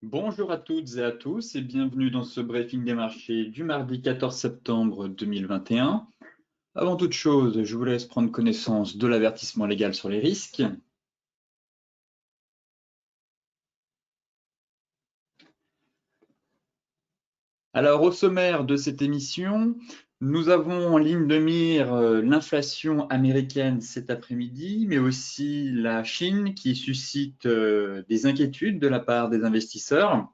Bonjour à toutes et à tous et bienvenue dans ce briefing des marchés du mardi 14 septembre 2021. Avant toute chose, je vous laisse prendre connaissance de l'avertissement légal sur les risques. Alors, au sommaire de cette émission, nous avons en ligne de mire l'inflation américaine cet après-midi, mais aussi la Chine qui suscite des inquiétudes de la part des investisseurs.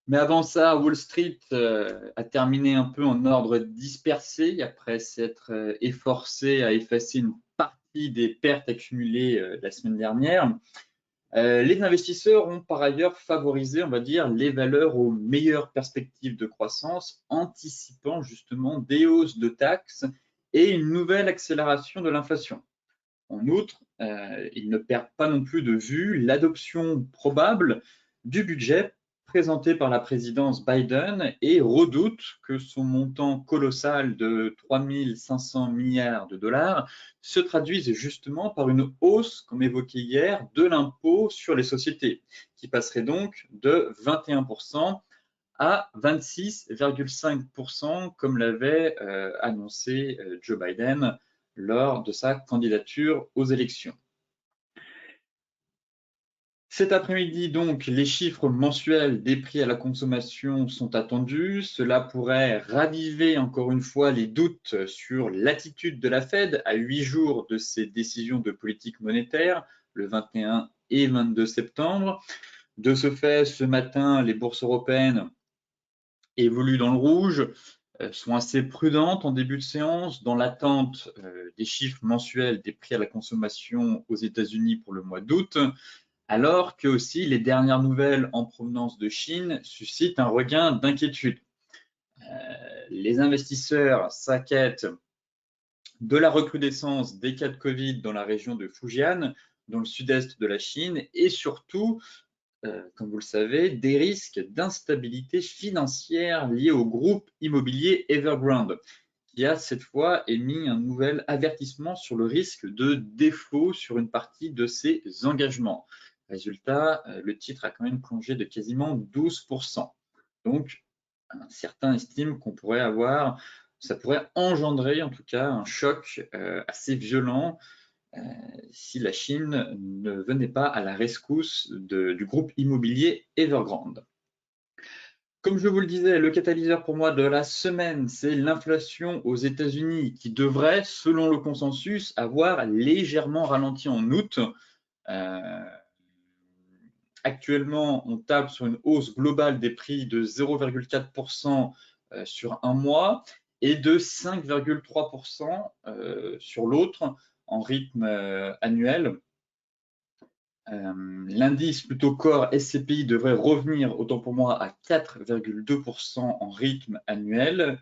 Mais avant ça, Wall Street a terminé un peu en ordre dispersé après s'être efforcé à effacer une partie des pertes accumulées la semaine dernière. Les investisseurs ont par ailleurs favorisé, on va dire, les valeurs aux meilleures perspectives de croissance, anticipant justement des hausses de taxes et une nouvelle accélération de l'inflation. En outre, ils ne perdent pas non plus de vue l'adoption probable du budget présenté par la présidence Biden et redoutent que son montant colossal de 3 500 milliards de dollars se traduise justement par une hausse, comme évoqué hier, de l'impôt sur les sociétés, qui passerait donc de 21% à 26,5%, comme l'avait annoncé Joe Biden lors de sa candidature aux élections. Cet après-midi, donc, les chiffres mensuels des prix à la consommation sont attendus. Cela pourrait raviver encore une fois les doutes sur l'attitude de la Fed à 8 jours de ses décisions de politique monétaire, le 21 et 22 septembre. De ce fait, ce matin, les bourses européennes évoluent dans le rouge, sont assez prudentes en début de séance dans l'attente des chiffres mensuels des prix à la consommation aux États-Unis pour le mois d'août, alors que aussi les dernières nouvelles en provenance de Chine suscitent un regain d'inquiétude. Les investisseurs s'inquiètent de la recrudescence des cas de Covid dans la région de Fujian, dans le sud-est de la Chine, et surtout comme vous le savez, des risques d'instabilité financière liés au groupe immobilier Evergrande, qui a cette fois émis un nouvel avertissement sur le risque de défaut sur une partie de ses engagements. Résultat, le titre a quand même plongé de quasiment 12%. Donc, certains estiment qu'on pourrait avoir, ça pourrait engendrer en tout cas un choc assez violent si la Chine ne venait pas à la rescousse du groupe immobilier Evergrande. Comme je vous le disais, le catalyseur pour moi de la semaine, c'est l'inflation aux États-Unis qui devrait, selon le consensus, avoir légèrement ralenti en août. Euh, Actuellement, on table sur une hausse globale des prix de 0,4% sur un mois et de 5,3% sur l'autre en rythme annuel. L'indice plutôt core SCPI devrait revenir, autant pour moi, à 4,2% en rythme annuel,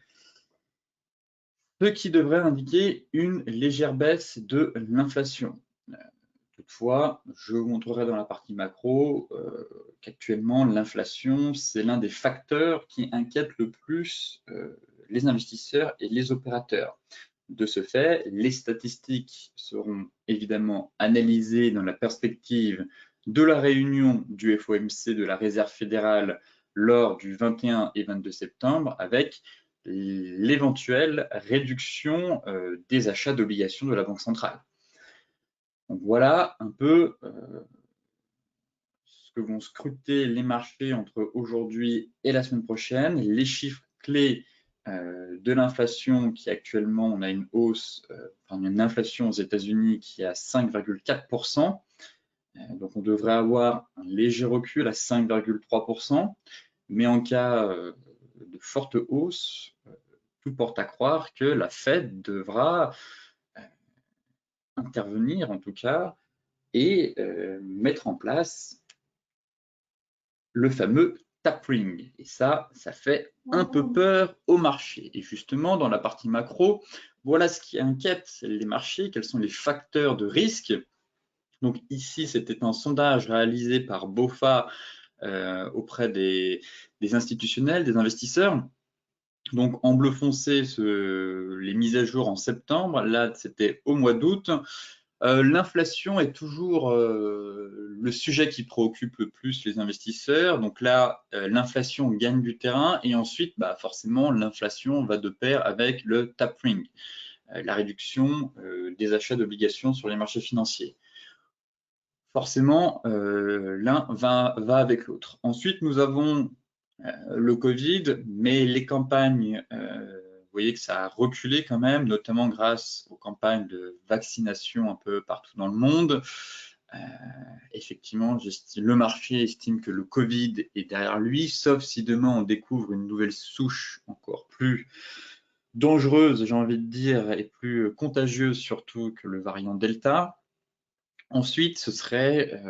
ce qui devrait indiquer une légère baisse de l'inflation. Toutefois, je vous montrerai dans la partie macro qu'actuellement, l'inflation, c'est l'un des facteurs qui inquiète le plus les investisseurs et les opérateurs. De ce fait, les statistiques seront évidemment analysées dans la perspective de la réunion du FOMC de la Réserve fédérale lors du 21 et 22 septembre avec l'éventuelle réduction des achats d'obligations de la Banque centrale. Donc voilà un peu ce que vont scruter les marchés entre aujourd'hui et la semaine prochaine. Les chiffres clés de l'inflation qui actuellement, on a une hausse, une inflation aux États-Unis qui est à 5,4%. Donc on devrait avoir un léger recul à 5,3%. Mais en cas de forte hausse, tout porte à croire que la Fed devra intervenir en tout cas et mettre en place le fameux tapering. Et ça fait un peu peur au marché. Et justement, dans la partie macro, voilà ce qui inquiète les marchés, quels sont les facteurs de risque. Donc ici, c'était un sondage réalisé par BofA auprès des institutionnels, des investisseurs. Donc en bleu foncé, les mises à jour en septembre, là c'était au mois d'août. L'inflation est toujours le sujet qui préoccupe le plus les investisseurs. Donc là, l'inflation gagne du terrain et ensuite, forcément, l'inflation va de pair avec le tapering, la réduction des achats d'obligations sur les marchés financiers. Forcément, l'un va avec l'autre. Ensuite, nous avons le Covid, mais les campagnes, vous voyez que ça a reculé quand même, notamment grâce aux campagnes de vaccination un peu partout dans le monde. Effectivement, le marché estime que le Covid est derrière lui, sauf si demain on découvre une nouvelle souche encore plus dangereuse, j'ai envie de dire, et plus contagieuse surtout que le variant Delta. Ensuite, ce serait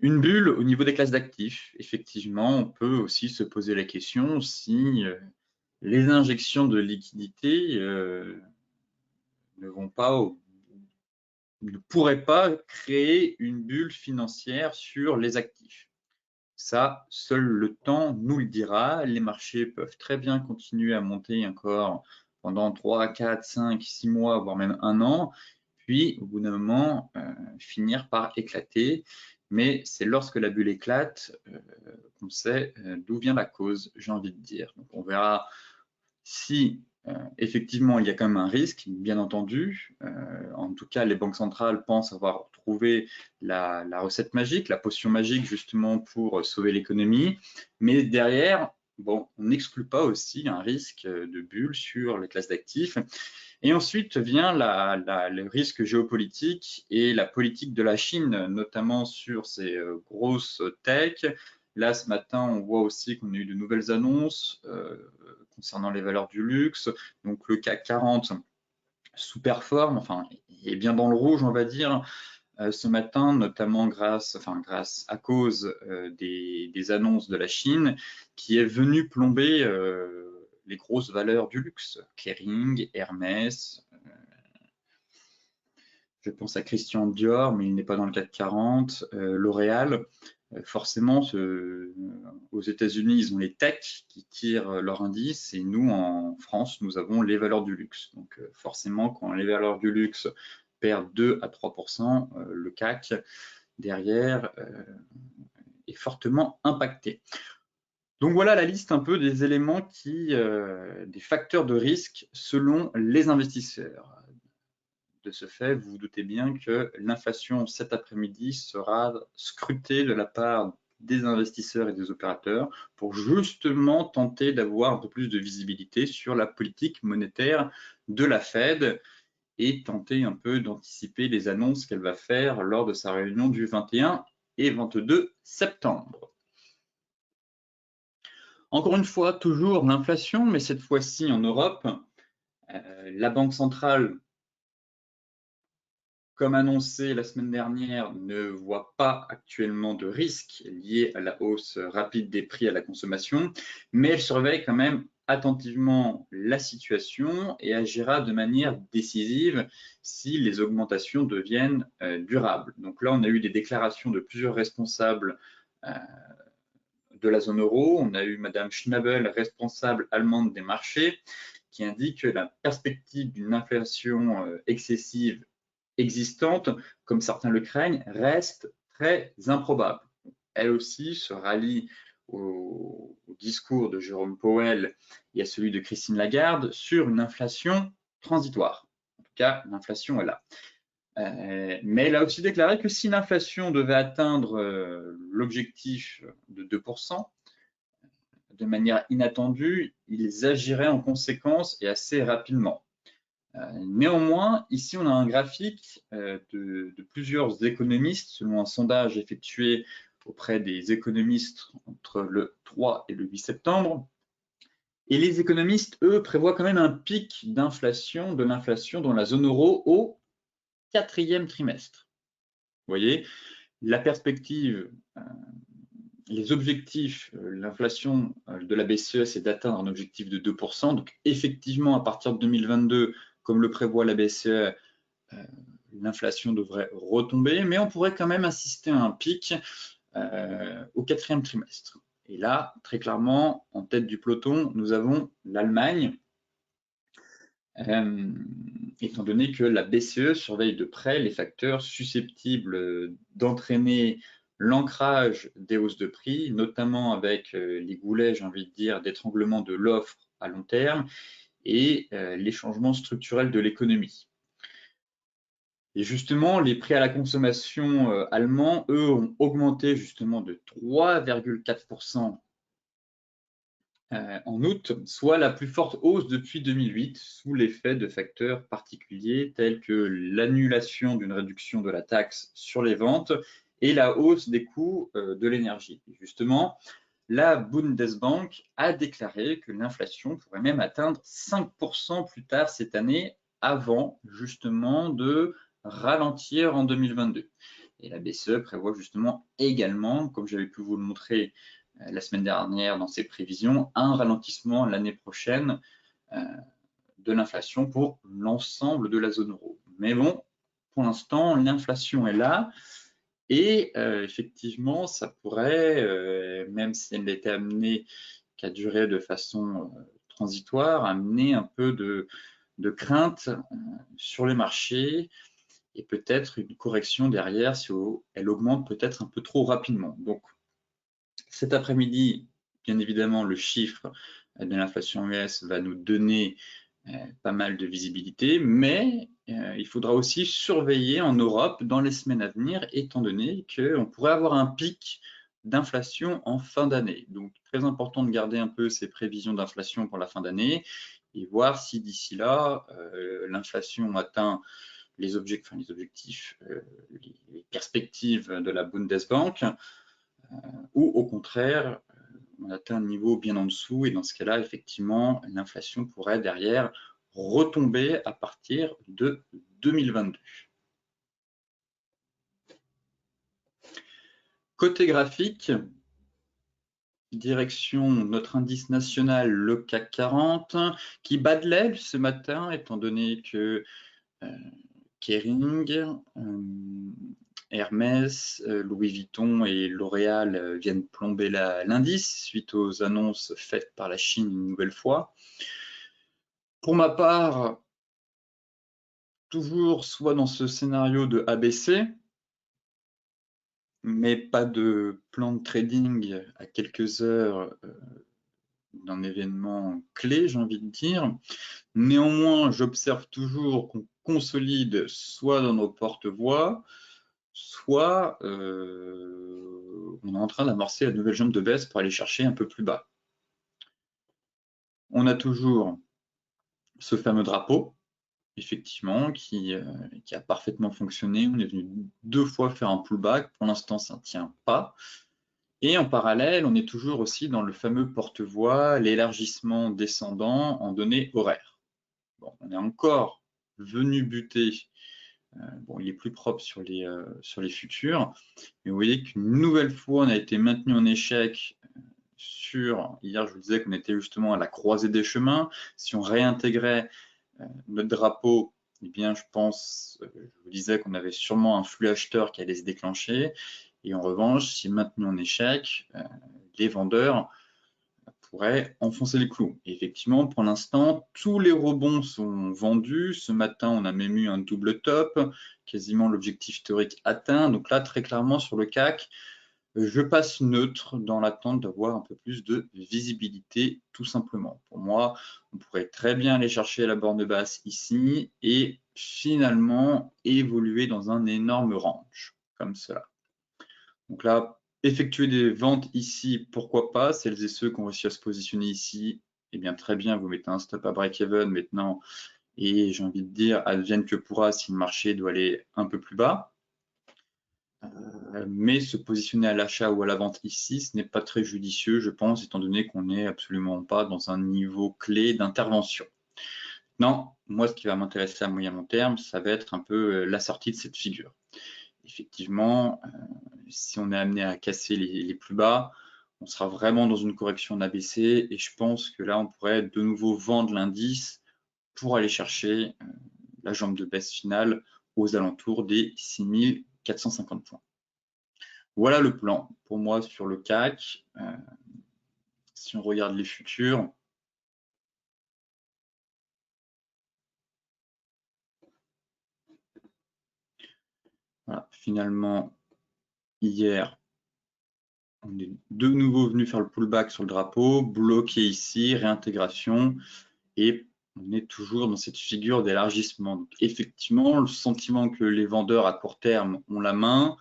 une bulle au niveau des classes d'actifs. Effectivement, on peut aussi se poser la question si les injections de liquidités ne pourraient pas créer une bulle financière sur les actifs. Ça, seul le temps nous le dira. Les marchés peuvent très bien continuer à monter encore pendant 3, 4, 5, 6 mois, voire même un an, puis au bout d'un moment, finir par éclater. Mais c'est lorsque la bulle éclate qu'on sait d'où vient la cause, j'ai envie de dire. Donc on verra si effectivement il y a quand même un risque, bien entendu. En tout cas, les banques centrales pensent avoir trouvé la recette magique, la potion magique justement pour sauver l'économie. Mais derrière, bon, on n'exclut pas aussi un risque de bulle sur les classes d'actifs. Et ensuite vient le risque géopolitique et la politique de la Chine, notamment sur ces grosses tech. Là, ce matin, on voit aussi qu'on a eu de nouvelles annonces concernant les valeurs du luxe. Donc, le CAC 40 sous-performe, enfin, il est bien dans le rouge, on va dire, ce matin, notamment grâce à cause des annonces de la Chine, qui est venue plomber les grosses valeurs du luxe, Kering, Hermès, je pense à Christian Dior, mais il n'est pas dans le CAC 40, L'Oréal. Forcément, aux États-Unis, ils ont les techs qui tirent leur indice et nous, en France, nous avons les valeurs du luxe. Donc forcément, quand les valeurs du luxe perdent 2 à 3%, le CAC, derrière, est fortement impacté. Donc voilà la liste un peu des éléments des facteurs de risque selon les investisseurs. De ce fait, vous vous doutez bien que l'inflation cet après-midi sera scrutée de la part des investisseurs et des opérateurs pour justement tenter d'avoir un peu plus de visibilité sur la politique monétaire de la Fed et tenter un peu d'anticiper les annonces qu'elle va faire lors de sa réunion du 21 et 22 septembre. Encore une fois, toujours l'inflation, mais cette fois-ci en Europe. La Banque centrale, comme annoncé la semaine dernière, ne voit pas actuellement de risque lié à la hausse rapide des prix à la consommation, mais elle surveille quand même attentivement la situation et agira de manière décisive si les augmentations deviennent durables. Donc là, on a eu des déclarations de plusieurs responsables de la zone euro. On a eu Madame Schnabel, responsable allemande des marchés, qui indique que la perspective d'une inflation excessive existante, comme certains le craignent, reste très improbable. Elle aussi se rallie au discours de Jérôme Powell et à celui de Christine Lagarde sur une inflation transitoire. En tout cas, l'inflation est là. Mais elle a aussi déclaré que si l'inflation devait atteindre l'objectif de 2%, de manière inattendue, ils agiraient en conséquence et assez rapidement. Néanmoins, ici, on a un graphique de plusieurs économistes, selon un sondage effectué auprès des économistes entre le 3 et le 8 septembre. Et les économistes, eux, prévoient quand même un pic d'inflation, de l'inflation dans la zone euro au 4e trimestre. Vous voyez, la perspective, les objectifs, l'inflation de la BCE, c'est d'atteindre un objectif de 2%. Donc, effectivement, à partir de 2022, comme le prévoit la BCE, l'inflation devrait retomber, mais on pourrait quand même assister à un pic au 4e trimestre. Et là, très clairement, en tête du peloton, nous avons l'Allemagne, étant donné que la BCE surveille de près les facteurs susceptibles d'entraîner l'ancrage des hausses de prix, notamment avec les goulets, j'ai envie de dire, d'étranglement de l'offre à long terme et les changements structurels de l'économie. Et justement, les prix à la consommation allemands, eux, ont augmenté justement de 3,4% en août, soit la plus forte hausse depuis 2008, sous l'effet de facteurs particuliers tels que l'annulation d'une réduction de la taxe sur les ventes et la hausse des coûts de l'énergie. Justement, la Bundesbank a déclaré que l'inflation pourrait même atteindre 5% plus tard cette année, avant justement de ralentir en 2022. Et la BCE prévoit justement également, comme j'avais pu vous le montrer la semaine dernière dans ses prévisions, un ralentissement l'année prochaine de l'inflation pour l'ensemble de la zone euro. Mais bon, pour l'instant, l'inflation est là. Et effectivement, ça pourrait, même si elle était amenée qu'à durer de façon transitoire, amener un peu de crainte sur les marchés et peut-être une correction derrière si elle augmente peut-être un peu trop rapidement. Donc cet après-midi, bien évidemment, le chiffre de l'inflation US va nous donner pas mal de visibilité, mais il faudra aussi surveiller en Europe dans les semaines à venir, étant donné qu'on pourrait avoir un pic d'inflation en fin d'année. Donc, très important de garder un peu ces prévisions d'inflation pour la fin d'année et voir si d'ici là, l'inflation atteint les objectifs, les perspectives de la Bundesbank, ou au contraire, on atteint un niveau bien en dessous et dans ce cas-là, effectivement, l'inflation pourrait derrière retomber à partir de 2022. Côté graphique, direction notre indice national, le CAC 40, qui bat de l'aile ce matin, étant donné que Kering, Hermès, Louis Vuitton et L'Oréal viennent plomber l'indice suite aux annonces faites par la Chine une nouvelle fois. Pour ma part, toujours soit dans ce scénario de ABC, mais pas de plan de trading à quelques heures d'un événement clé, j'ai envie de dire. Néanmoins, j'observe toujours qu'on consolide soit dans nos porte-voix, soit on est en train d'amorcer la nouvelle jambe de baisse pour aller chercher un peu plus bas. On a toujours ce fameux drapeau, effectivement, qui a parfaitement fonctionné. On est venu 2 fois faire un pullback. Pour l'instant, ça ne tient pas. Et en parallèle, on est toujours aussi dans le fameux porte-voix, l'élargissement descendant en données horaires. Bon, on est encore venu buter. Bon, il est plus propre sur les futurs. Mais vous voyez qu'une nouvelle fois, on a été maintenu en échec sur, hier je vous disais qu'on était justement à la croisée des chemins. Si on réintégrait notre drapeau, eh bien je pense, je vous disais qu'on avait sûrement un flux acheteur qui allait se déclencher. Et en revanche, si maintenu en échec, les vendeurs pourraient enfoncer les clous. Et effectivement, pour l'instant, tous les rebonds sont vendus. Ce matin, on a même eu un double top, quasiment l'objectif théorique atteint. Donc là, très clairement, sur le CAC, je passe neutre dans l'attente d'avoir un peu plus de visibilité, tout simplement. Pour moi, on pourrait très bien aller chercher la borne basse ici et finalement évoluer dans un énorme range, comme cela. Donc là, effectuer des ventes ici, pourquoi pas. Celles et ceux qui ont réussi à se positionner ici, eh bien très bien, vous mettez un stop à break-even maintenant. Et j'ai envie de dire, advienne que pourra si le marché doit aller un peu plus bas. Mais se positionner à l'achat ou à la vente ici, ce n'est pas très judicieux, je pense, étant donné qu'on n'est absolument pas dans un niveau clé d'intervention. Non, moi, ce qui va m'intéresser à moyen long terme, ça va être un peu la sortie de cette figure. Effectivement, si on est amené à casser les plus bas, on sera vraiment dans une correction d'ABC et je pense que là, on pourrait de nouveau vendre l'indice pour aller chercher la jambe de baisse finale aux alentours des 6450 points. Voilà le plan pour moi sur le CAC. Si on regarde les futurs, Voilà, finalement, hier, on est de nouveau venu faire le pullback sur le drapeau, bloqué ici, réintégration, et on est toujours dans cette figure d'élargissement. Donc, effectivement, le sentiment que les vendeurs à court terme ont la main,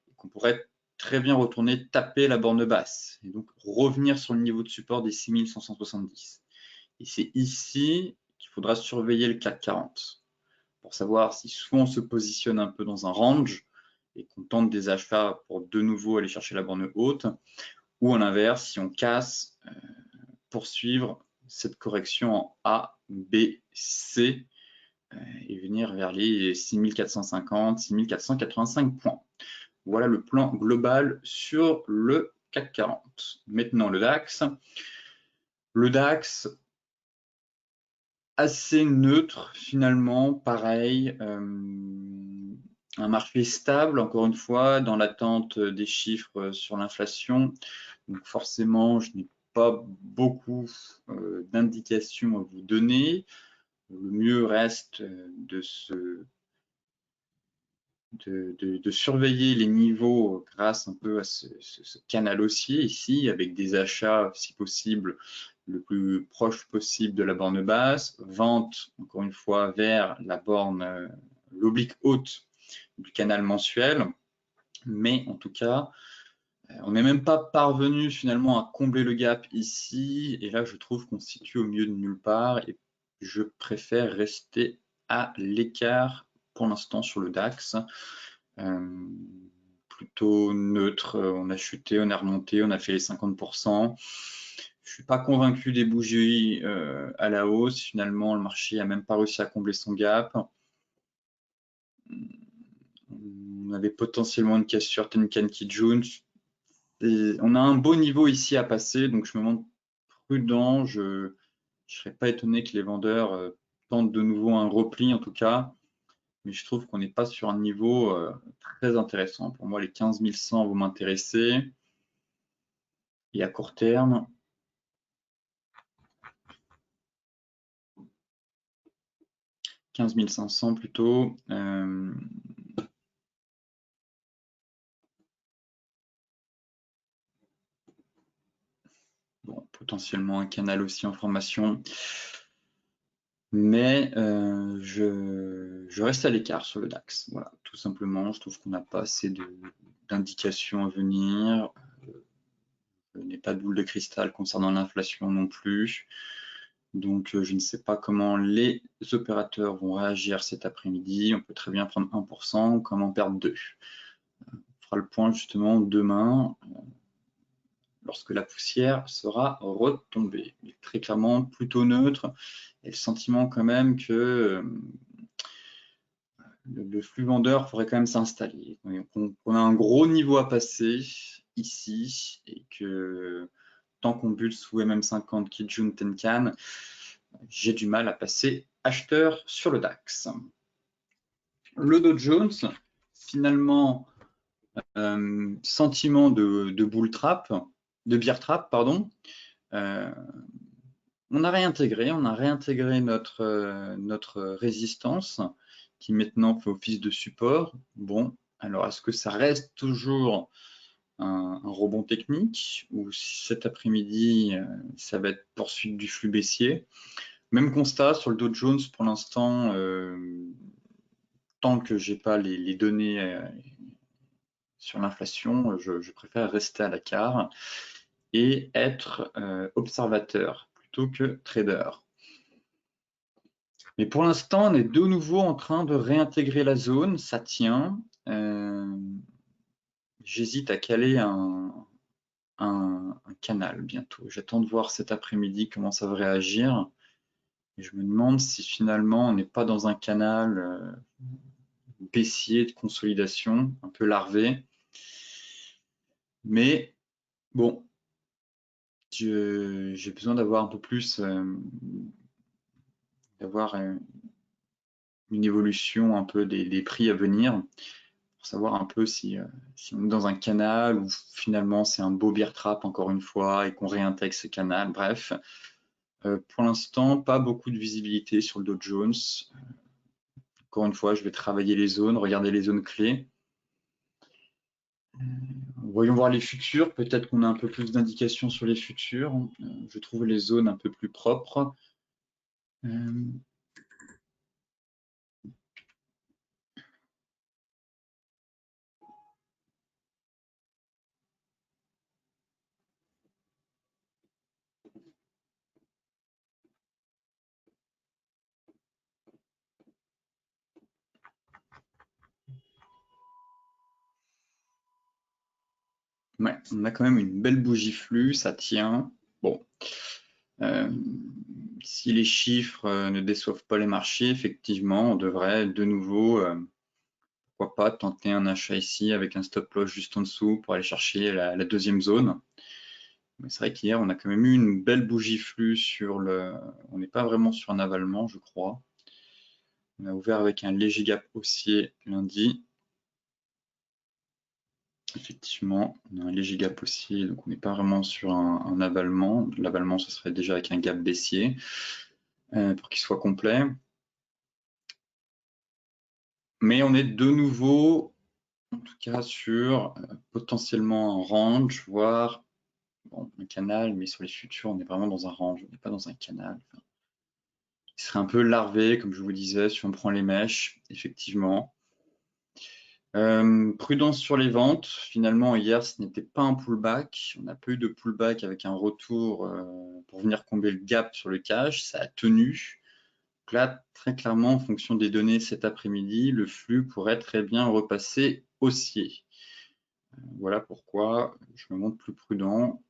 et qu'on pourrait très bien retourner taper la borne basse, et donc revenir sur le niveau de support des 6570. Et c'est ici qu'il faudra surveiller le CAC 40 pour savoir si soit on se positionne un peu dans un range et qu'on tente des achats pour de nouveau aller chercher la borne haute, ou à l'inverse, si on casse, poursuivre cette correction en A, B, C et venir vers les 6450, 6485 points. Voilà le plan global sur le CAC 40. Maintenant le DAX. Le DAX, assez neutre finalement, pareil. Un marché stable, encore une fois, dans l'attente des chiffres sur l'inflation. Donc forcément, je n'ai pas beaucoup d'indications à vous donner. Le mieux reste de surveiller les niveaux grâce un peu à ce canal haussier ici, avec des achats, si possible, le plus proche possible de la borne basse, vente, encore une fois, vers la borne, l'oblique haute du canal mensuel, mais en tout cas, on n'est même pas parvenu finalement à combler le gap ici, et là je trouve qu'on se situe au milieu de nulle part, et je préfère rester à l'écart pour l'instant sur le DAX. Plutôt neutre, on a chuté, on a remonté, on a fait les 50%. Je suis pas convaincu des bougies à la hausse. Finalement, le marché a même pas réussi à combler son gap. On avait potentiellement une cassure Tenkan Kijun. On a un beau niveau ici à passer, donc je me montre prudent. Je ne serais pas étonné que les vendeurs tentent de nouveau un repli en tout cas. Mais je trouve qu'on n'est pas sur un niveau très intéressant. Pour moi, les 15 100 vont m'intéresser. Et à court terme, 15 500 plutôt. Bon, potentiellement un canal aussi en formation. Mais je reste à l'écart sur le DAX. Voilà, tout simplement. Je trouve qu'on n'a pas assez d'indications à venir. Je n'ai pas de boule de cristal concernant l'inflation non plus. Donc, je ne sais pas comment les opérateurs vont réagir cet après-midi. On peut très bien prendre 1%, comment perdre 2%. On fera le point justement demain, lorsque la poussière sera retombée. Mais très clairement, plutôt neutre. Et le sentiment quand même que le flux vendeur pourrait quand même s'installer. On a un gros niveau à passer ici et que tant qu'on bulle sous MM50 Kijun Tenkan, j'ai du mal à passer acheteur sur le DAX. Le Dow Jones, finalement, sentiment de bull trap, de bear trap, pardon. On a réintégré notre résistance qui maintenant fait office de support. Bon, alors est-ce que ça reste toujours un rebond technique ou cet après-midi, ça va être poursuite du flux baissier? Même constat sur le Dow Jones pour l'instant, tant que j'ai pas les données sur l'inflation, je préfère rester à l'écart et être observateur plutôt que trader. Mais pour l'instant, on est de nouveau en train de réintégrer la zone, ça tient. J'hésite à caler un canal bientôt. J'attends de voir cet après-midi comment ça va réagir. Et je me demande si finalement on n'est pas dans un canal baissier de consolidation, un peu larvé. Mais bon, j'ai besoin d'avoir un peu plus, d'avoir une évolution un peu des prix à venir pour savoir un peu si on est dans un canal ou finalement c'est un beau bear trap encore une fois et qu'on réintègre ce canal. Bref, pour l'instant, pas beaucoup de visibilité sur le Dow Jones. Encore une fois, je vais travailler les zones, regarder les zones clés. Voyons voir les futurs. Peut-être qu'on a un peu plus d'indications sur les futurs. Je trouve les zones un peu plus propres. Ouais, on a quand même une belle bougie flux, ça tient. Bon, si les chiffres ne déçoivent pas les marchés, effectivement, on devrait de nouveau, pourquoi pas, tenter un achat ici avec un stop loss juste en dessous pour aller chercher la deuxième zone. Mais c'est vrai qu'hier, on a quand même eu une belle bougie flux sur le... On n'est pas vraiment sur un avalement, je crois. On a ouvert avec un léger gap haussier lundi. Effectivement, on a un léger gap haussier, donc on n'est pas vraiment sur un avalement. L'avalement, ce serait déjà avec un gap baissier pour qu'il soit complet. Mais on est de nouveau, en tout cas, sur potentiellement un range, voire bon, un canal, mais sur les futurs, on est vraiment dans un range, on n'est pas dans un canal. Enfin, il serait un peu larvé, comme je vous disais, si on prend les mèches, effectivement. Prudence sur les ventes. Finalement, hier, ce n'était pas un pullback. On n'a pas eu de pullback avec un retour pour venir combler le gap sur le cash. Ça a tenu. Donc là, très clairement, en fonction des données cet après-midi, le flux pourrait très bien repasser haussier. Voilà pourquoi je me montre plus prudent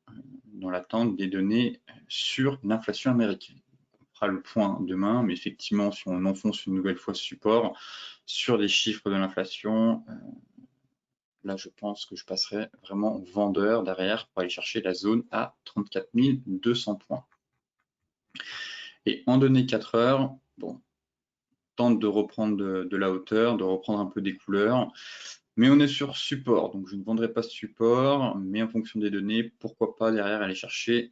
dans l'attente des données sur l'inflation américaine. On fera le point demain, mais effectivement, si on enfonce une nouvelle fois ce support sur les chiffres de l'inflation, là, je pense que je passerai vraiment vendeur derrière pour aller chercher la zone à 34 200 points. Et en données 4 heures, bon, tente de reprendre de la hauteur, de reprendre un peu des couleurs, mais on est sur support, donc je ne vendrai pas ce support, mais en fonction des données, pourquoi pas derrière aller chercher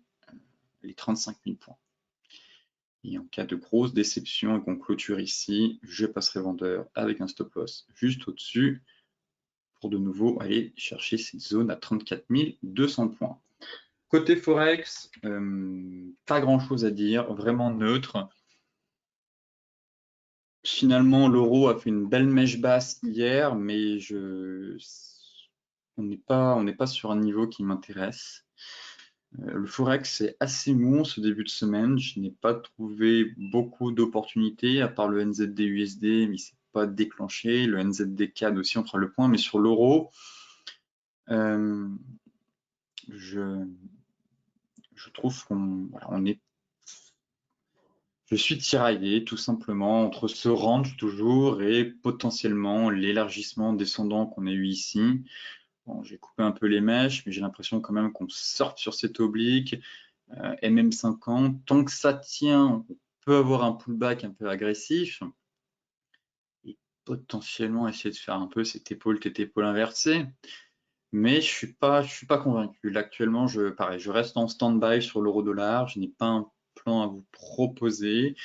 les 35 000 points. Et en cas de grosse déception et qu'on clôture ici, je passerai vendeur avec un stop loss juste au-dessus pour de nouveau aller chercher cette zone à 34 200 points. Côté Forex, pas grand-chose à dire, vraiment neutre. Finalement, l'euro a fait une belle mèche basse hier, mais on n'est pas sur un niveau qui m'intéresse. Le Forex est assez mou ce début de semaine. Je n'ai pas trouvé beaucoup d'opportunités, à part le NZD-USD, mais il s'est pas déclenché. Le NZD-CAD aussi, on fera le point, mais sur l'euro, je trouve qu'on est... Je suis tiraillé tout simplement entre ce range toujours et potentiellement l'élargissement descendant qu'on a eu ici. Bon, j'ai coupé un peu les mèches, mais j'ai l'impression quand même qu'on sorte sur cette oblique. MM50, tant que ça tient, on peut avoir un pullback un peu agressif et potentiellement essayer de faire un peu cette épaule inversée. Mais je suis pas convaincu. Là, actuellement, pareil, je reste en stand-by sur l'euro-dollar. Je n'ai pas un plan à vous proposer.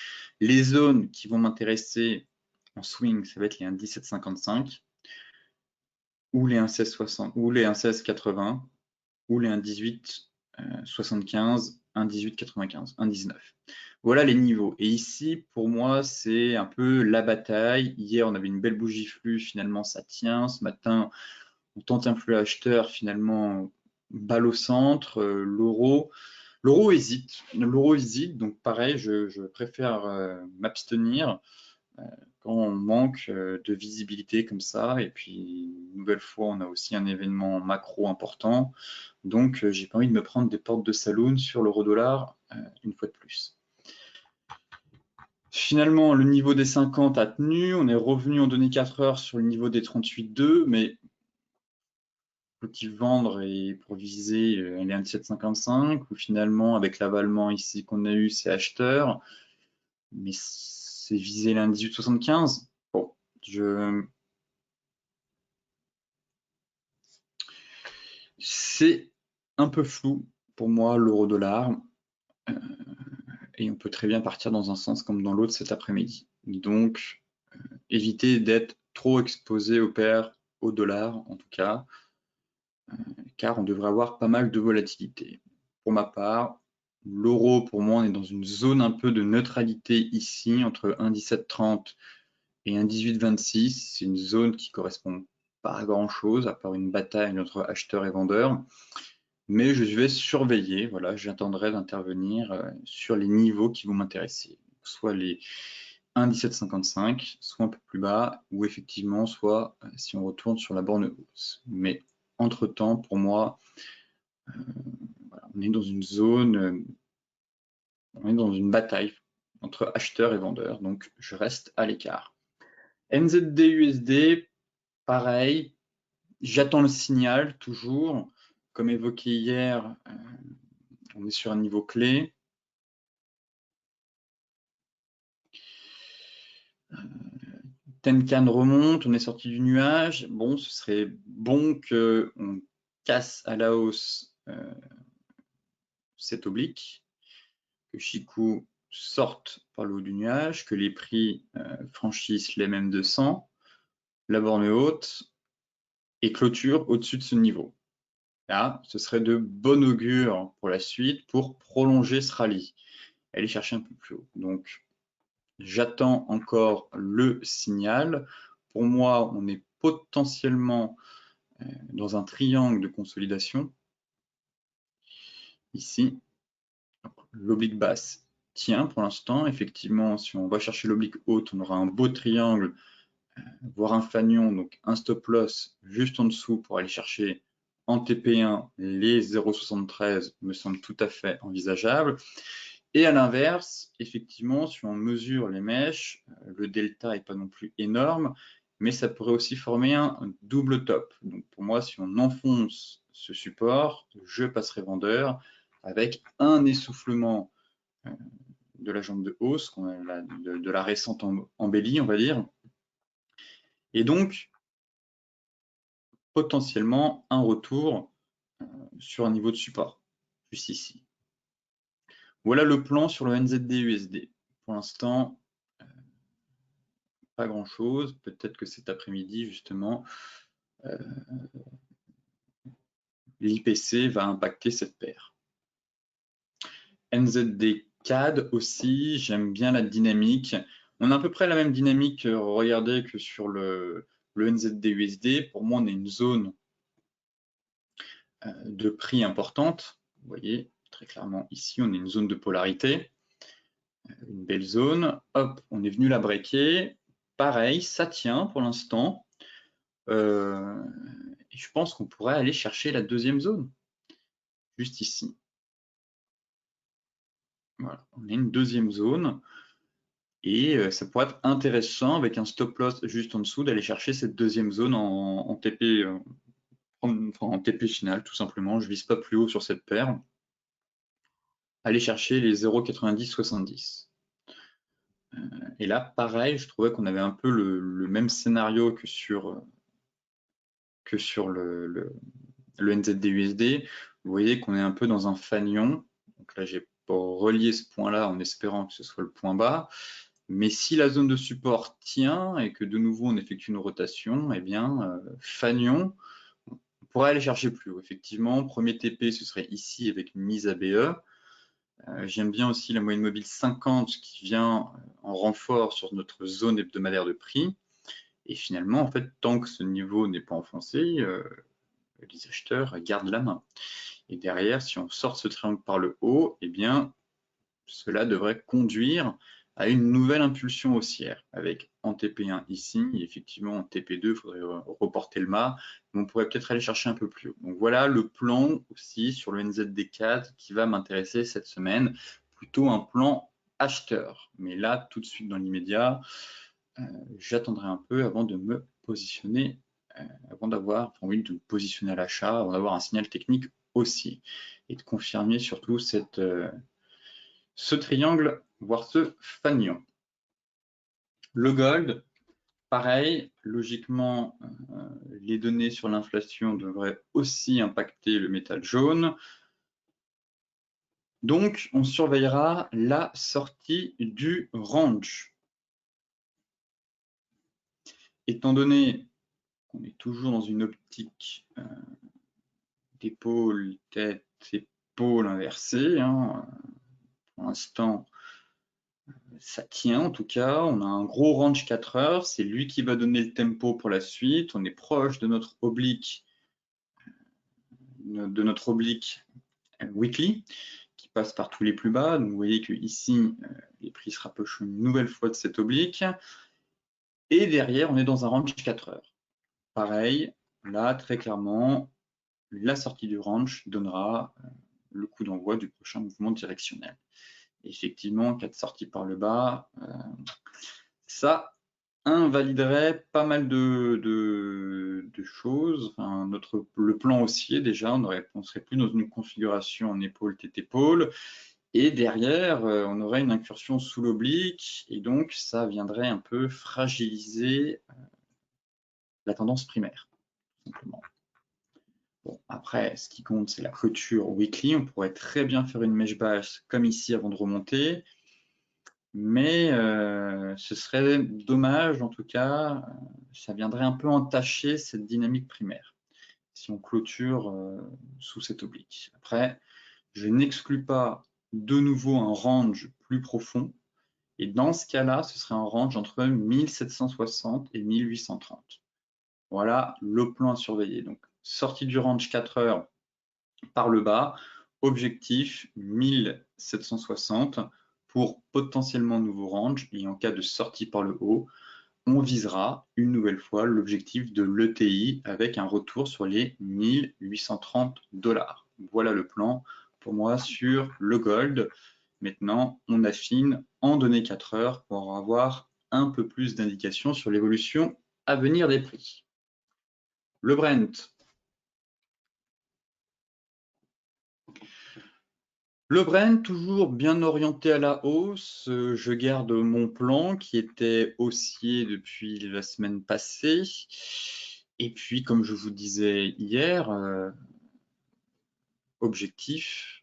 Les zones qui vont m'intéresser en swing, ça va être les 1,1755 ou les 1,1660 ou les 1,1680 ou les 1,1875, 1,1895, 1,19. Voilà les niveaux. Et ici, pour moi, c'est un peu la bataille. Hier, on avait une belle bougie flux. Finalement, ça tient. Ce matin, on tente un flux acheteur, finalement, balle au centre. L'euro hésite. L'euro hésite. Donc, pareil, je préfère m'abstenir quand on manque de visibilité comme ça. Et puis, une nouvelle fois, on a aussi un événement macro important. Donc, j'ai pas envie de me prendre des portes de saloon sur l'euro-dollar une fois de plus. Finalement, le niveau des 50 a tenu. On est revenu en données 4 heures sur le niveau des 38,2, mais faut-il vendre et pour viser les 1,1755 ou finalement, avec l'avalement ici qu'on a eu, c'est acheteur, mais c'est visé les 1,1875. Bon, c'est un peu flou pour moi l'euro-dollar. Et on peut très bien partir dans un sens comme dans l'autre cet après-midi. Donc, éviter d'être trop exposé au pair, au dollar en tout cas, car on devrait avoir pas mal de volatilité. Pour ma part, l'euro, pour moi, on est dans une zone un peu de neutralité ici, entre 1,1730 et 1,1826. C'est une zone qui correspond pas à grand-chose, à part une bataille entre acheteurs et vendeurs. Mais je vais surveiller, voilà, j'attendrai d'intervenir sur les niveaux qui vont m'intéresser, soit les 1,1755, soit un peu plus bas, ou effectivement, soit si on retourne sur la borne hausse. Mais entre-temps, pour moi, voilà, on est dans une zone, on est dans une bataille entre acheteurs et vendeurs, donc je reste à l'écart. NZD-USD, pareil, j'attends le signal toujours. Comme évoqué hier, on est sur un niveau clé. Tenkan remonte, on est sorti du nuage. Bon, ce serait bon qu'on casse à la hausse cette oblique, que Chikou sorte par le haut du nuage, que les prix franchissent les mêmes 200, la borne haute, et clôture au-dessus de ce niveau. Là, ce serait de bon augure pour la suite, pour prolonger ce rallye, aller chercher un peu plus haut. Donc, j'attends encore le signal. Pour moi, on est potentiellement dans un triangle de consolidation. Ici, l'oblique basse tient pour l'instant. Effectivement, si on va chercher l'oblique haute, on aura un beau triangle, voire un fanion, donc un stop loss juste en dessous pour aller chercher en TP1 les 0,73 me semble tout à fait envisageable. Et à l'inverse, effectivement, si on mesure les mèches, le delta n'est pas non plus énorme, mais ça pourrait aussi former un double top. Donc pour moi, si on enfonce ce support, je passerai vendeur avec un essoufflement de la jambe de hausse, de la récente embellie, on va dire. Et donc, potentiellement, un retour sur un niveau de support, juste ici. Voilà le plan sur le NZD-USD. Pour l'instant, pas grand-chose. Peut-être que cet après-midi, justement, l'IPC va impacter cette paire. NZD CAD aussi, j'aime bien la dynamique. On a à peu près la même dynamique, regardez, que sur le NZD-USD. Pour moi, on a une zone de prix importante. Vous voyez, très clairement, ici, on a une zone de polarité. Une belle zone. Hop, on est venu la breaker. Pareil, ça tient pour l'instant. Et je pense qu'on pourrait aller chercher la deuxième zone, juste ici. Voilà, on a une deuxième zone. Et ça pourrait être intéressant avec un stop loss juste en dessous d'aller chercher cette deuxième zone en TP, en TP final, tout simplement. Je ne vise pas plus haut sur cette paire. Aller chercher les 0,90-70. Et là, pareil, je trouvais qu'on avait un peu le même scénario que sur le NZD-USD. Vous voyez qu'on est un peu dans un fanion. Donc là, j'ai relié ce point-là en espérant que ce soit le point bas. Mais si la zone de support tient et que de nouveau on effectue une rotation, eh bien, fanion, on pourrait aller chercher plus haut. Effectivement, premier TP, ce serait ici avec une mise à BE. J'aime bien aussi la moyenne mobile 50 qui vient en renfort sur notre zone hebdomadaire de prix. Et finalement, en fait, tant que ce niveau n'est pas enfoncé, les acheteurs gardent la main. Et derrière, si on sort ce triangle par le haut, eh bien, cela devrait conduire à une nouvelle impulsion haussière, avec en TP1 ici, et effectivement en TP2, il faudrait reporter le mât, mais on pourrait peut-être aller chercher un peu plus haut. Donc voilà le plan aussi sur le NZD4 qui va m'intéresser cette semaine, plutôt un plan acheteur. Mais là, tout de suite dans l'immédiat, j'attendrai un peu avant de me positionner, avant d'avoir, enfin oui, de me positionner à l'achat, avant d'avoir un signal technique aussi, et de confirmer surtout ce triangle, voire ce fanion. Le gold, pareil, logiquement, les données sur l'inflation devraient aussi impacter le métal jaune. Donc, on surveillera la sortie du range. Étant donné qu'on est toujours dans une optique épaule, tête, épaule inversée. Hein. Pour l'instant, ça tient en tout cas. On a un gros range 4 heures. C'est lui qui va donner le tempo pour la suite. On est proche de notre oblique, weekly qui passe par tous les plus bas. Donc vous voyez que ici, les prix se rapprochent une nouvelle fois de cette oblique. Et derrière, on est dans un range 4 heures. Pareil, là, très clairement, la sortie du range donnera le coup d'envoi du prochain mouvement directionnel. Et effectivement, 4 sorties par le bas, ça invaliderait pas mal de choses. Enfin, le plan haussier, déjà, on serait plus dans une configuration en épaule, tête, épaule. Et derrière, on aurait une incursion sous l'oblique, et donc ça viendrait un peu fragiliser la tendance primaire, tout simplement. Bon, après, ce qui compte, c'est la clôture weekly. On pourrait très bien faire une mèche basse comme ici avant de remonter, mais ce serait dommage, en tout cas, ça viendrait un peu entacher cette dynamique primaire si on clôture sous cette oblique. Après, je n'exclus pas de nouveau un range plus profond, et dans ce cas-là, ce serait un range entre 1760 et 1830. Voilà le plan à surveiller. Donc, sortie du range 4 heures par le bas, objectif 1760 pour potentiellement nouveau range, et en cas de sortie par le haut, on visera une nouvelle fois l'objectif de l'ETI avec un retour sur les 1830 $. Voilà le plan pour moi sur le gold. Maintenant, on affine en données 4 heures pour avoir un peu plus d'indications sur l'évolution à venir des prix. Le Brent. Le Brent, toujours bien orienté à la hausse. Je garde mon plan qui était haussier depuis la semaine passée. Et puis, comme je vous disais hier, objectif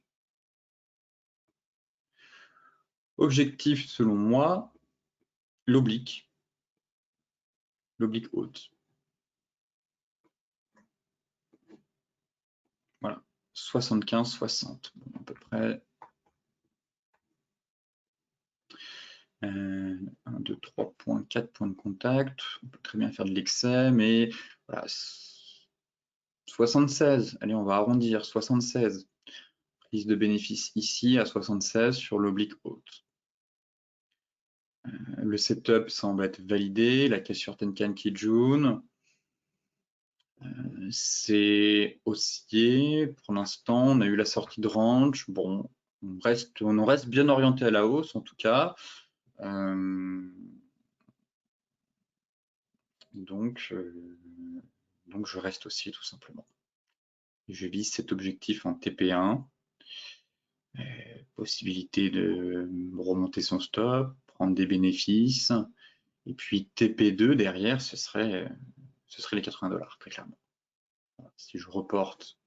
selon moi, l'oblique haute. Voilà, 75-60, à peu près. 1, 2, 3 points, 4 points de contact. On peut très bien faire de l'excès, mais voilà, 76. Allez, on va arrondir, 76. Prise de bénéfice ici à 76 sur l'oblique haute. Le setup semble être validé, la cassure Tenkan Kijun. C'est haussier. Pour l'instant, on a eu la sortie de range. Bon, on en reste bien orienté à la hausse en tout cas. Donc je reste haussier tout simplement. Je vise cet objectif en TP1. Possibilité de remonter son stop, prendre des bénéfices. Et puis TP2 derrière, ce serait les 80 $, très clairement. Si je reporte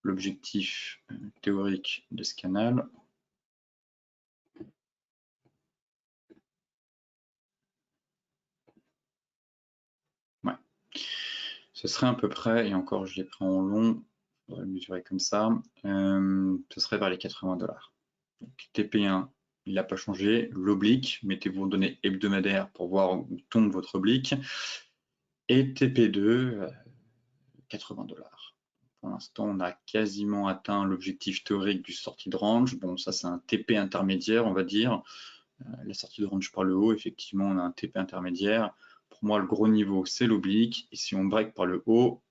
l'objectif théorique de ce canal, ouais, ce serait à peu près, et encore je l'ai pris en long, je devrais le mesurer comme ça, ce serait vers les 80 $. Donc TP1, il n'a pas changé. L'oblique, mettez vos données hebdomadaires pour voir où tombe votre oblique. Et TP2, 80 $. Pour l'instant, on a quasiment atteint l'objectif théorique du sortie de range. Bon, ça, c'est un TP intermédiaire, on va dire. La sortie de range par le haut, effectivement, on a un TP intermédiaire. Pour moi, le gros niveau, c'est l'oblique. Et si on break par le haut,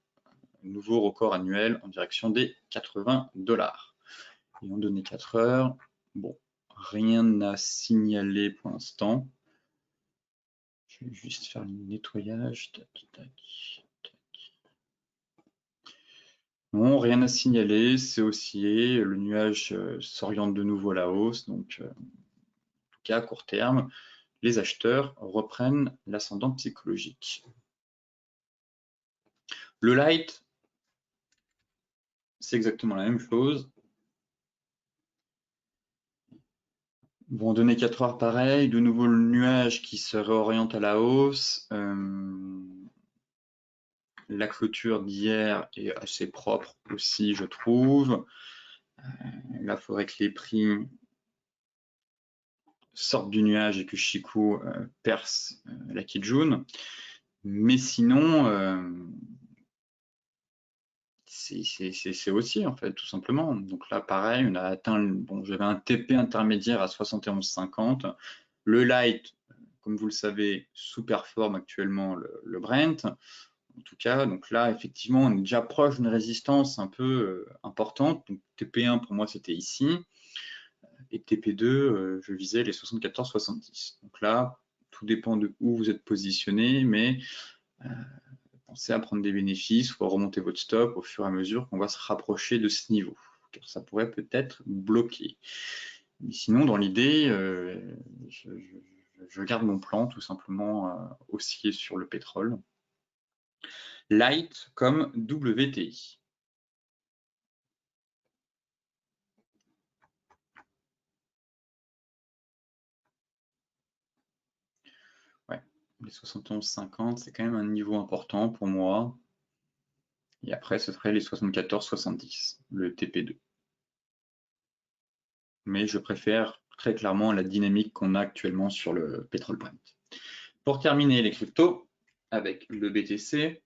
nouveau record annuel en direction des 80 $. Et en données 4 heures, bon, rien à signaler pour l'instant. Je vais juste faire le nettoyage. Tac, tac. Non, rien à signaler, c'est haussier, le nuage s'oriente de nouveau à la hausse, donc en tout cas à court terme, les acheteurs reprennent l'ascendant psychologique. Le light, c'est exactement la même chose. Bon, données 4 heures pareil, de nouveau le nuage qui se réoriente à la hausse. La clôture d'hier est assez propre aussi, je trouve. Là, il faudrait que les prix sortent du nuage et que Chikou perce la Kijun. Mais sinon, c'est aussi, en fait, tout simplement. Donc là, pareil, on a atteint, bon, j'avais un TP intermédiaire à 71,50. Le light, comme vous le savez, sous-performe actuellement le Brent. En tout cas, donc là, effectivement, on est déjà proche d'une résistance un peu importante. Donc TP1, pour moi, c'était ici. Et TP2, je visais les 74,70. Donc là, tout dépend de où vous êtes positionné, mais pensez à prendre des bénéfices ou à remonter votre stop au fur et à mesure qu'on va se rapprocher de ce niveau, car ça pourrait peut-être bloquer. Mais sinon, dans l'idée, je garde mon plan tout simplement haussier sur le pétrole. Light comme WTI. Ouais, les 71,50, c'est quand même un niveau important pour moi. Et après, ce serait les 74,70, le TP2. Mais je préfère très clairement la dynamique qu'on a actuellement sur le pétrole Brent. Pour terminer les cryptos, avec le BTC,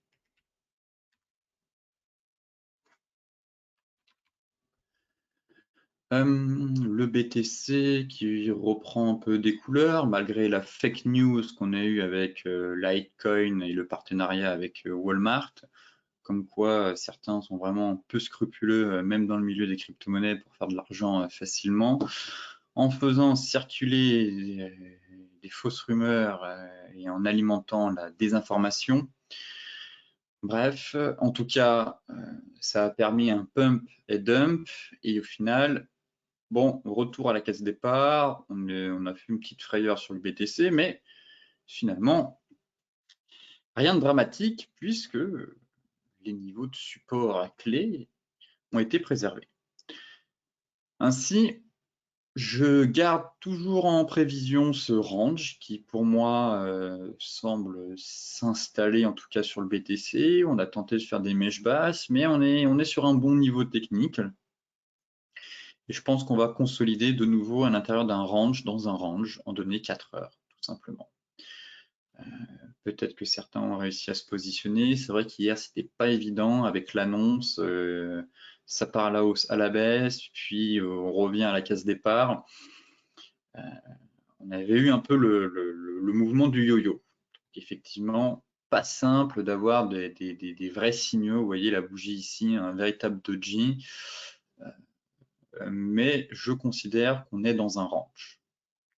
le BTC qui reprend un peu des couleurs malgré la fake news qu'on a eue avec Litecoin et le partenariat avec Walmart, comme quoi certains sont vraiment peu scrupuleux, même dans le milieu des crypto-monnaies, pour faire de l'argent facilement, en faisant circuler des fausses rumeurs et en alimentant la désinformation. Bref, en tout cas, ça a permis un pump et dump, et au final, bon, retour à la case départ, on a fait une petite frayeur sur le BTC, mais finalement, rien de dramatique puisque les niveaux de support à clé ont été préservés. Ainsi, je garde toujours en prévision ce range qui, pour moi, semble s'installer en tout cas sur le BTC. On a tenté de faire des mèches basses, mais on est sur un bon niveau technique. Et je pense qu'on va consolider de nouveau à l'intérieur d'un range, dans un range, en données 4 heures, tout simplement. Peut-être que certains ont réussi à se positionner. C'est vrai qu'hier, c'était pas évident avec l'annonce. Ça part à la hausse, à la baisse, puis on revient à la case départ. On avait eu un peu le mouvement du yo-yo. Effectivement, pas simple d'avoir des vrais signaux. Vous voyez la bougie ici, un véritable doji. Mais je considère qu'on est dans un range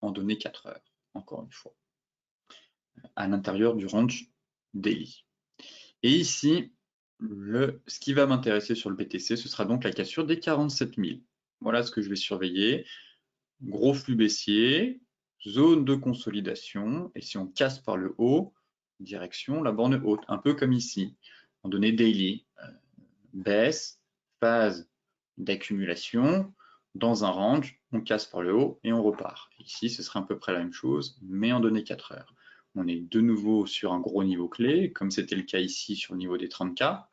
en données 4 heures, encore une fois, à l'intérieur du range daily. Et ici, ce qui va m'intéresser sur le BTC, ce sera donc la cassure des 47 000. Voilà ce que je vais surveiller. Gros flux baissier, zone de consolidation, et si on casse par le haut, direction la borne haute, un peu comme ici, en données daily, baisse, phase d'accumulation, dans un range, on casse par le haut et on repart. Ici, ce sera à peu près la même chose, mais en données 4 heures. On est de nouveau sur un gros niveau clé, comme c'était le cas ici sur le niveau des 30K.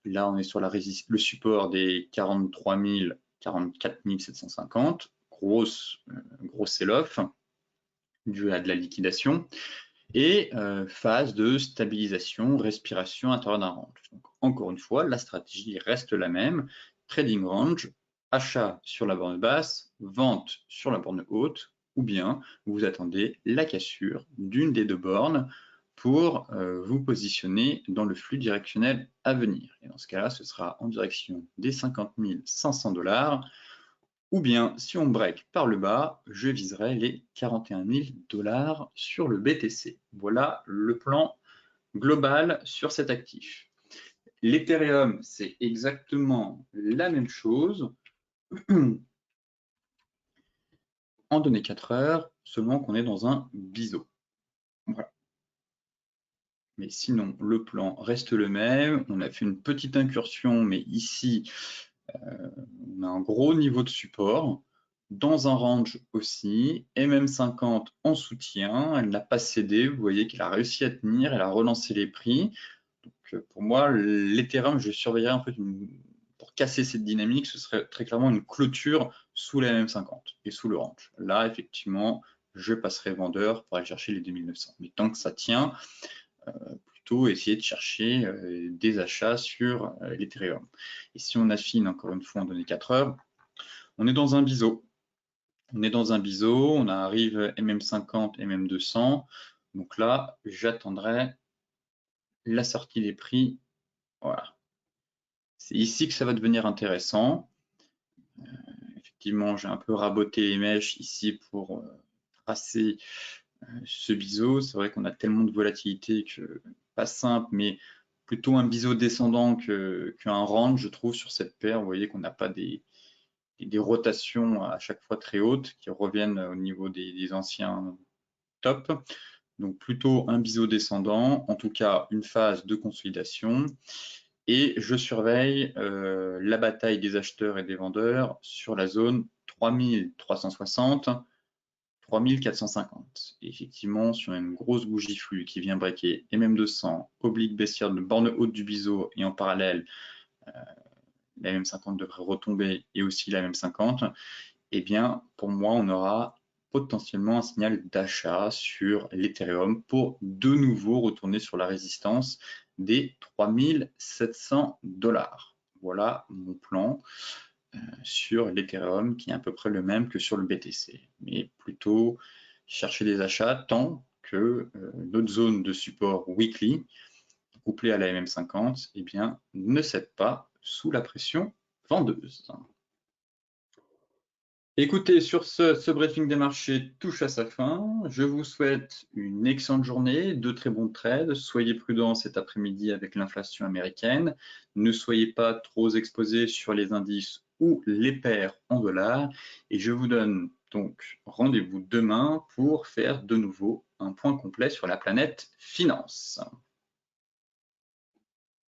Là, on est sur le support des 43 000, 44 750. Gros sell-off dû à de la liquidation. Et phase de stabilisation, respiration à l'intérieur d'un range. Donc, encore une fois, la stratégie reste la même. Trading range, achat sur la borne basse, vente sur la borne haute, ou bien vous attendez la cassure d'une des deux bornes pour vous positionner dans le flux directionnel à venir. Et dans ce cas-là, ce sera en direction des 50 500 $, ou bien, si on break par le bas, je viserai les 41 000 $ sur le BTC. Voilà le plan global sur cet actif. L'Ethereum, c'est exactement la même chose en données 4 heures, seulement qu'on est dans un biseau. Voilà. Mais sinon, le plan reste le même. On a fait une petite incursion, mais ici, on a un gros niveau de support. Dans un range aussi, MM50 en soutien, elle n'a pas cédé, vous voyez qu'elle a réussi à tenir, elle a relancé les prix. Donc, pour moi, l'Ethereum, je surveillerais en fait pour casser cette dynamique, ce serait très clairement une clôture sous la MM50 et sous le range. Là, effectivement, je passerai vendeur pour aller chercher les 2900. Mais tant que ça tient, plutôt essayer de chercher des achats sur l'Ethereum. Et si on affine encore une fois en données 4 heures, on est dans un biseau. On arrive MM50, MM200. Donc là, j'attendrai la sortie des prix. Voilà. C'est ici que ça va devenir intéressant. Effectivement, j'ai un peu raboté les mèches ici pour tracer ce biseau. C'est vrai qu'on a tellement de volatilité que pas simple, mais plutôt un biseau descendant qu'un range, je trouve, sur cette paire. Vous voyez qu'on n'a pas des rotations à chaque fois très hautes qui reviennent au niveau des anciens tops. Donc plutôt un biseau descendant, en tout cas une phase de consolidation. Et je surveille la bataille des acheteurs et des vendeurs sur la zone 3360, 3450. Et effectivement, sur une grosse bougie flux qui vient breaker MM200, oblique baissière de borne haute du biseau et en parallèle, la MM50 devrait retomber et aussi la MM50, eh bien, pour moi, on aura potentiellement un signal d'achat sur l'Ethereum pour de nouveau retourner sur la résistance des 3700 $. Voilà mon plan sur l'Ethereum qui est à peu près le même que sur le BTC, mais plutôt chercher des achats tant que notre zone de support weekly couplée à la MM50 eh bien, ne cède pas sous la pression vendeuse. Écoutez, sur ce briefing des marchés touche à sa fin. Je vous souhaite une excellente journée, de très bons trades. Soyez prudents cet après-midi avec l'inflation américaine. Ne soyez pas trop exposés sur les indices ou les paires en dollars. Et je vous donne donc rendez-vous demain pour faire de nouveau un point complet sur la planète finance.